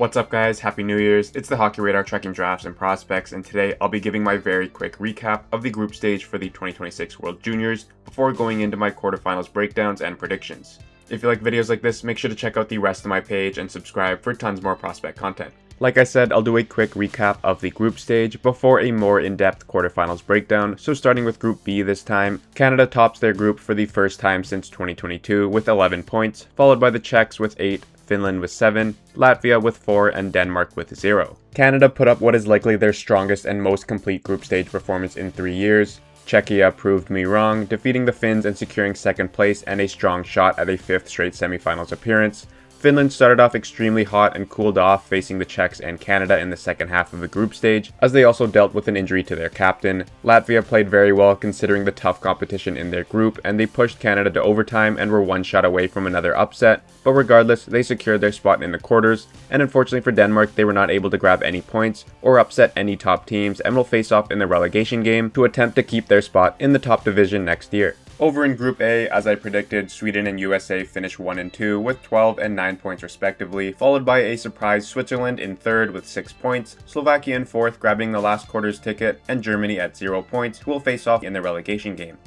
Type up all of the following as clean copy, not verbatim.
What's up guys, Happy New Year's, it's the Hockey Radar tracking drafts and prospects, and today I'll be giving my very quick recap of the group stage for the 2026 World Juniors before going into my quarterfinals breakdowns and predictions. If you like videos like this, make sure to check out the rest of my page and subscribe for tons more prospect content. Like I said, I'll do a quick recap of the group stage before a more in-depth quarterfinals breakdown. So starting with Group B this time, Canada tops their group for the first time since 2022 with 11 points, followed by the Czechs with 8, Finland with 7, Latvia with 4, and Denmark with 0. Canada put up what is likely their strongest and most complete group stage performance in 3 years. Czechia proved me wrong, defeating the Finns and securing second place and a strong shot at a 5th straight semifinals appearance. Finland started off extremely hot and cooled off, facing the Czechs and Canada in the second half of the group stage, as they also dealt with an injury to their captain. Latvia played very well considering the tough competition in their group, and they pushed Canada to overtime and were one shot away from another upset, but regardless, they secured their spot in the quarters, and unfortunately for Denmark, they were not able to grab any points or upset any top teams and will face off in the relegation game to attempt to keep their spot in the top division next year. Over in Group A, as I predicted, Sweden and USA finished 1 and 2 with 12 and 9 points respectively, followed by a surprise Switzerland in 3rd with 6 points, Slovakia in 4th grabbing the last quarter's ticket, and Germany at 0 points, who will face off in the relegation game.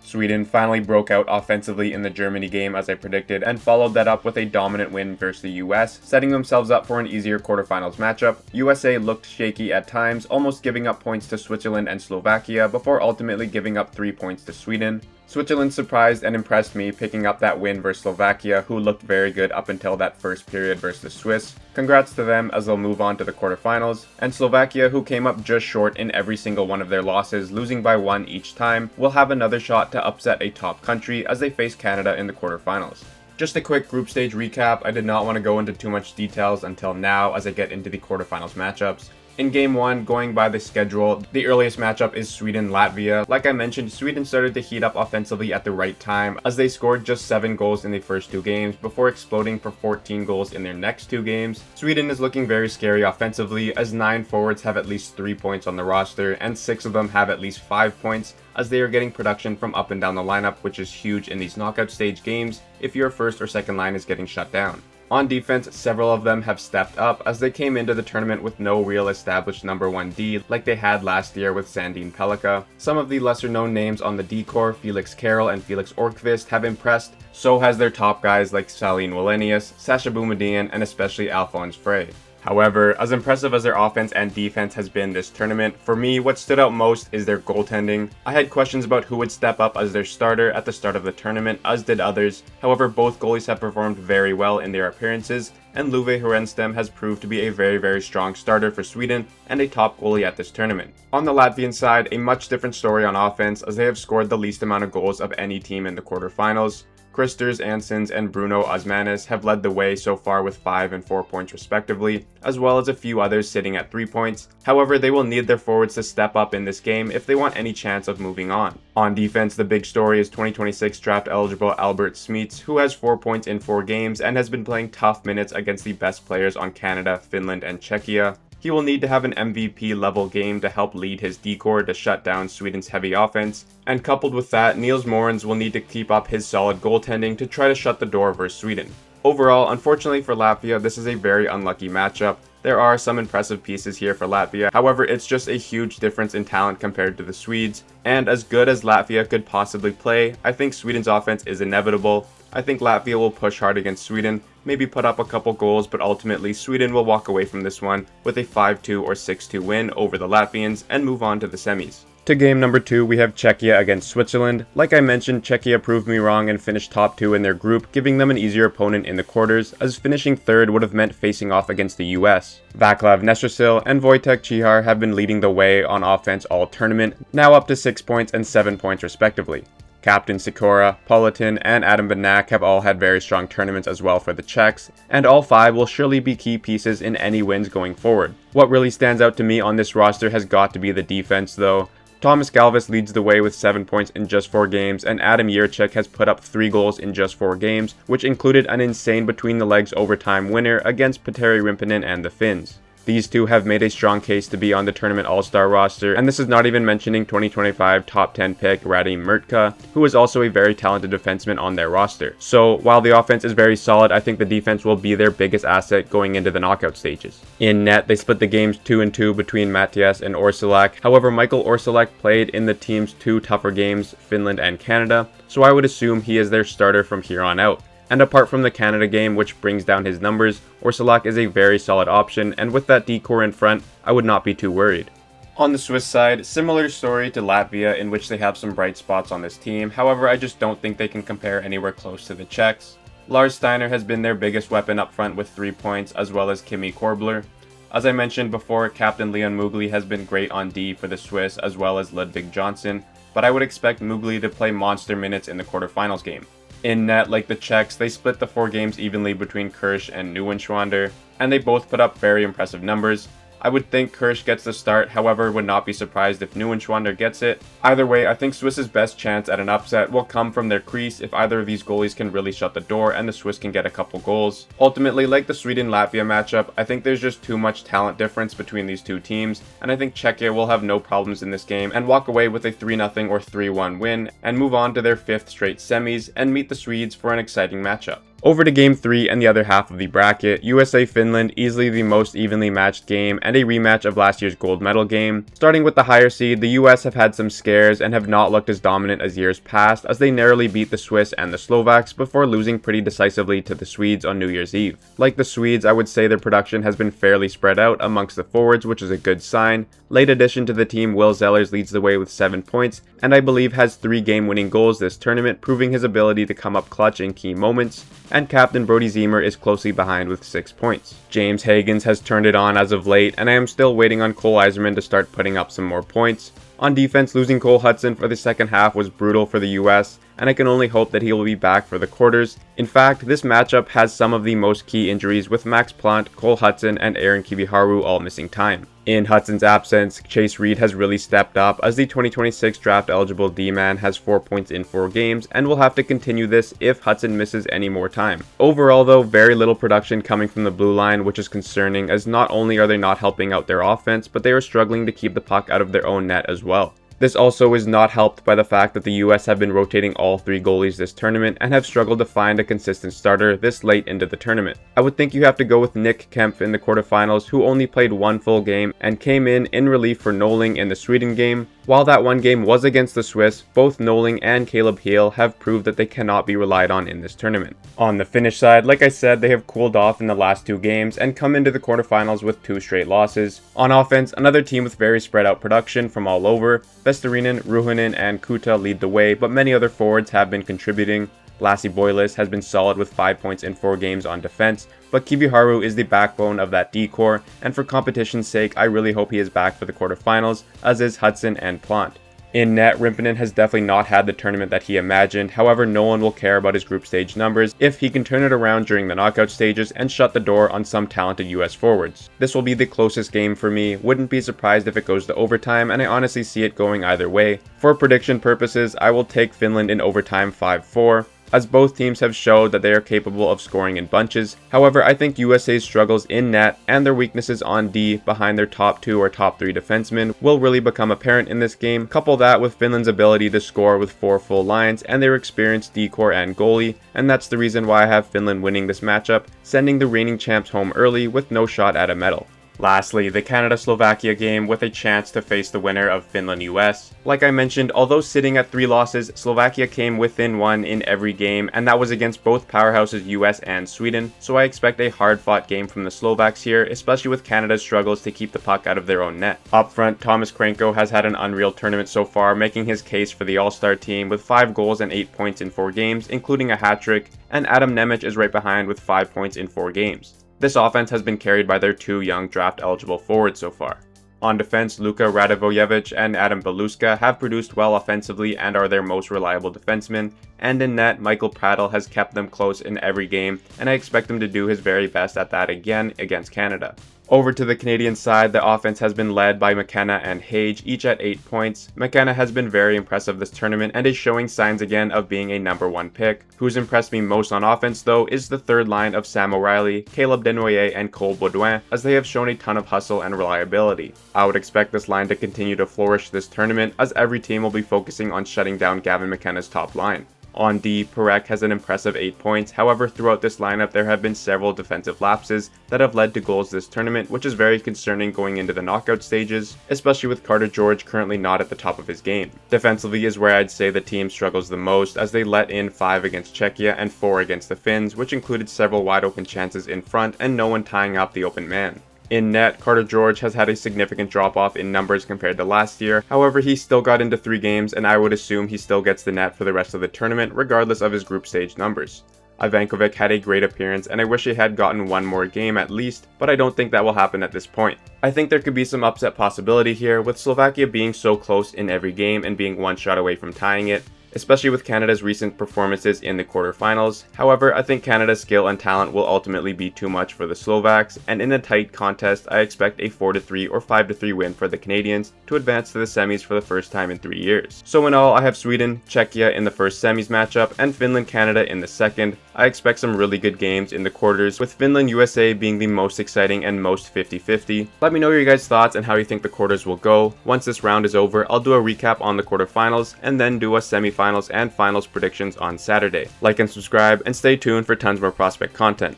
Sweden finally broke out offensively in the Germany game as I predicted and followed that up with a dominant win versus the US, setting themselves up for an easier quarterfinals matchup. USA looked shaky at times, almost giving up points to Switzerland and Slovakia before ultimately giving up 3 points to Sweden. Switzerland surprised and impressed me, picking up that win versus Slovakia, who looked very good up until that first period versus the Swiss. Congrats to them as they'll move on to the quarterfinals. And Slovakia, who came up just short in every single one of their losses, losing by 1 each time, will have another shot to upset a top country as they face Canada in the quarterfinals. Just a quick group stage recap. I did not want to go into too much details until now as I get into the quarterfinals matchups. In Game 1, going by the schedule, the earliest matchup is Sweden-Latvia. Like I mentioned, Sweden started to heat up offensively at the right time as they scored just 7 goals in the first 2 games before exploding for 14 goals in their next 2 games. Sweden is looking very scary offensively as 9 forwards have at least 3 points on the roster and 6 of them have at least 5 points as they are getting production from up and down the lineup, which is huge in these knockout stage games if your first or second line is getting shut down. On defense, several of them have stepped up as they came into the tournament with no real established number 1 D like they had last year with Sandin Pellikka. Some of the lesser known names on the D-core, Felix Carroll and Felix Orkvist, have impressed, so has their top guys like Salim Wallenius, Sasha Boumediene, and especially Alphonse Frey. However, as impressive as their offense and defense has been this tournament, for me, what stood out most is their goaltending. I had questions about who would step up as their starter at the start of the tournament, as did others. However, both goalies have performed very well in their appearances, and Luve Herenstam has proved to be a very strong starter for Sweden and a top goalie at this tournament. On the Latvian side, a much different story on offense as they have scored the least amount of goals of any team in the quarterfinals. Kristers Ansons and Bruno Osmanis have led the way so far with 5 and 4 points respectively, as well as a few others sitting at 3 points. However, they will need their forwards to step up in this game if they want any chance of moving on. On defense, the big story is 2026 draft eligible Albert Smits, who has 4 points in 4 games and has been playing tough minutes against the best players on Canada, Finland, and Czechia. He will need to have an MVP level game to help lead his D-core to shut down Sweden's heavy offense, and coupled with that, Niels Morens will need to keep up his solid goaltending to try to shut the door versus Sweden. Overall, unfortunately for Latvia, this is a very unlucky matchup. There are some impressive pieces here for Latvia, however it's just a huge difference in talent compared to the Swedes, and as good as Latvia could possibly play, I think Sweden's offense is inevitable. I think Latvia will push hard against Sweden, maybe put up a couple goals, but ultimately Sweden will walk away from this one with a 5-2 or 6-2 win over the Latvians and move on to the semis. To game number 2, we have Czechia against Switzerland. Like I mentioned, Czechia proved me wrong and finished top 2 in their group, giving them an easier opponent in the quarters, as finishing 3rd would have meant facing off against the US. Vaclav Nestrasil and Wojtek Cihar have been leading the way on offense all tournament, now up to 6 points and 7 points respectively. Captain Sikora, Politin, and Adam Banak have all had very strong tournaments as well for the Czechs, and all 5 will surely be key pieces in any wins going forward. What really stands out to me on this roster has got to be the defense though. Thomas Galvis leads the way with 7 points in just 4 games, and Adam Jiricek has put up 3 goals in just 4 games, which included an insane between-the-legs overtime winner against Petteri Rimpinen and the Finns. These two have made a strong case to be on the tournament all-star roster, and this is not even mentioning 2025 top 10 pick Radim Mrtka, who is also a very talented defenseman on their roster. So while the offense is very solid, I think the defense will be their biggest asset going into the knockout stages. In net, they split the games 2-2 between Matias and Orsulak. However, Michael Orsulak played in the team's two tougher games, Finland and Canada, so I would assume he is their starter from here on out. And apart from the Canada game, which brings down his numbers, Orsulak is a very solid option, and with that D-core in front, I would not be too worried. On the Swiss side, similar story to Latvia, in which they have some bright spots on this team. However, I just don't think they can compare anywhere close to the Czechs. Lars Steiner has been their biggest weapon up front with 3 points, as well as Kimi Korbler. As I mentioned before, Captain Leon Mugli has been great on D for the Swiss, as well as Ludwig Johnson, but I would expect Mugli to play monster minutes in the quarterfinals game. In net, like the Czechs, they split the 4 games evenly between Kirsch and Neuenschwander, and they both put up very impressive numbers. I would think Kirsch gets the start, however would not be surprised if Neuenschwander gets it. Either way, I think Swiss's best chance at an upset will come from their crease if either of these goalies can really shut the door and the Swiss can get a couple goals. Ultimately, like the Sweden-Latvia matchup, I think there's just too much talent difference between these two teams, and I think Czechia will have no problems in this game and walk away with a 3-0 or 3-1 win and move on to their 5th straight semis and meet the Swedes for an exciting matchup. Over to Game 3 and the other half of the bracket, USA-Finland, easily the most evenly matched game and a rematch of last year's gold medal game. Starting with the higher seed, the US have had some scares and have not looked as dominant as years past, as they narrowly beat the Swiss and the Slovaks before losing pretty decisively to the Swedes on New Year's Eve. Like the Swedes, I would say their production has been fairly spread out amongst the forwards, which is a good sign. Late addition to the team, Will Zellers leads the way with 7 points, and I believe has 3 game-winning goals this tournament, proving his ability to come up clutch in key moments. And captain Brody Ziemer is closely behind with 6 points. James Hagens has turned it on as of late, and I am still waiting on Cole Eiserman to start putting up some more points. On defense, losing Cole Hudson for the second half was brutal for the US, and I can only hope that he will be back for the quarters. In fact, this matchup has some of the most key injuries, with Max Plant, Cole Hudson, and Aaron Kiviharu all missing time. In Hudson's absence, Chase Reed has really stepped up, as the 2026 draft-eligible D-man has 4 points in 4 games, and will have to continue this if Hudson misses any more time. Overall though, very little production coming from the blue line, which is concerning, as not only are they not helping out their offense, but they are struggling to keep the puck out of their own net as well. This also is not helped by the fact that the US have been rotating all 3 goalies this tournament and have struggled to find a consistent starter this late into the tournament. I would think you have to go with Nick Kempf in the quarterfinals, who only played 1 full game and came in relief for Noling in the Sweden game. While that one game was against the Swiss, both Noling and Caleb Heel have proved that they cannot be relied on in this tournament. On the Finnish side, like I said, they have cooled off in the last 2 games and come into the quarterfinals with 2 straight losses. On offense, another team with very spread out production from all over. Vestarinen, Ruhonen, and Kuta lead the way, but many other forwards have been contributing. Lassi Boilis has been solid with 5 points in 4 games on defense, but Kiviharu is the backbone of that D-core, and for competition's sake, I really hope he is back for the quarterfinals, as is Hudson and Plant. In net, Rimpinen has definitely not had the tournament that he imagined, however no one will care about his group stage numbers if he can turn it around during the knockout stages and shut the door on some talented US forwards. This will be the closest game for me, wouldn't be surprised if it goes to overtime, and I honestly see it going either way. For prediction purposes, I will take Finland in overtime 5-4. As both teams have showed that they are capable of scoring in bunches. However, I think USA's struggles in net and their weaknesses on D behind their top 2 or top 3 defensemen will really become apparent in this game. Couple that with Finland's ability to score with 4 full lines and their experienced D-core and goalie, and that's the reason why I have Finland winning this matchup, sending the reigning champs home early with no shot at a medal. Lastly, the Canada-Slovakia game with a chance to face the winner of Finland-US. Like I mentioned, although sitting at 3 losses, Slovakia came within 1 in every game, and that was against both powerhouses US and Sweden, so I expect a hard-fought game from the Slovaks here, especially with Canada's struggles to keep the puck out of their own net. Up front, Thomas Krenko has had an unreal tournament so far, making his case for the All-Star team with 5 goals and 8 points in 4 games, including a hat-trick, and Adam Nemec is right behind with 5 points in 4 games. This offense has been carried by their 2 young draft-eligible forwards so far. On defense, Luka Radivojevic and Adam Beluska have produced well offensively and are their most reliable defensemen, and in net, Michael Prattle has kept them close in every game, and I expect him to do his very best at that again against Canada. Over to the Canadian side, the offense has been led by McKenna and Hage, each at 8 points. McKenna has been very impressive this tournament and is showing signs again of being a #1 pick. Who's impressed me most on offense though is the third line of Sam O'Reilly, Caleb Desnoyers, and Cole Baudouin, as they have shown a ton of hustle and reliability. I would expect this line to continue to flourish this tournament as every team will be focusing on shutting down Gavin McKenna's top line. On D, Parekh has an impressive 8 points, however throughout this lineup there have been several defensive lapses that have led to goals this tournament, which is very concerning going into the knockout stages, especially with Carter George currently not at the top of his game. Defensively is where I'd say the team struggles the most, as they let in 5 against Czechia and 4 against the Finns, which included several wide open chances in front and no one tying up the open man. In net, Carter George has had a significant drop-off in numbers compared to last year, however he still got into 3 games and I would assume he still gets the net for the rest of the tournament regardless of his group stage numbers. Ivankovic had a great appearance and I wish he had gotten one more game at least, but I don't think that will happen at this point. I think there could be some upset possibility here, with Slovakia being so close in every game and being one shot away from tying it, especially with Canada's recent performances in the quarterfinals. However, I think Canada's skill and talent will ultimately be too much for the Slovaks, and in a tight contest, I expect a 4-3 or 5-3 win for the Canadians to advance to the semis for the first time in 3 years. So in all, I have Sweden, Czechia in the first semis matchup, and Finland-Canada in the second. I expect some really good games in the quarters, with Finland-USA being the most exciting and most 50-50. Let me know your guys' thoughts and how you think the quarters will go. Once this round is over, I'll do a recap on the quarterfinals, and then do a semifinals and finals predictions on Saturday. Like and subscribe, and stay tuned for tons more prospect content.